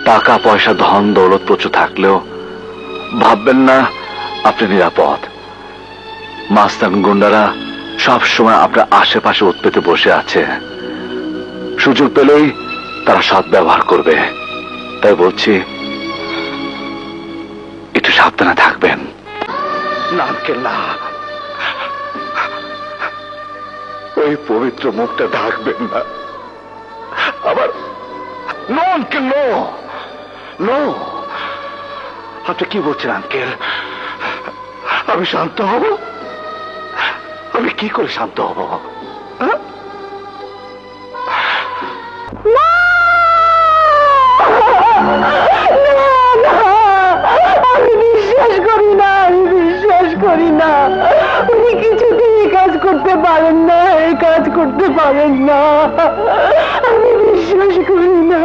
টাকা পয়সা ধন দৌলত প্রচুর থাকলেও ভাববেন না আপনি নিরাপদ। মাস্তান গুন্ডারা সব সময় আপনার আশেপাশে উৎপেতে বসে আছে, সুযোগ পেলেই তারা সৎ ব্যবহার করবে। তাই বলছি একটু সাবধানে থাকবেন। না আঙ্কেল না, ওই পবিত্র মুখটা ঢাকবেন না আবার। No uncle, no no. আপনি কি বলছেন আঙ্কেল? আমি শান্ত হব? আমি কি করে শান্ত হব? আমি বিশ্বাস করি না, আমি বিশ্বাস করি না। উনি কিছুতেই এই কাজ করতে পারেন না, এই কাজ করতে পারেন না। আমি বিশ্বাস করি না।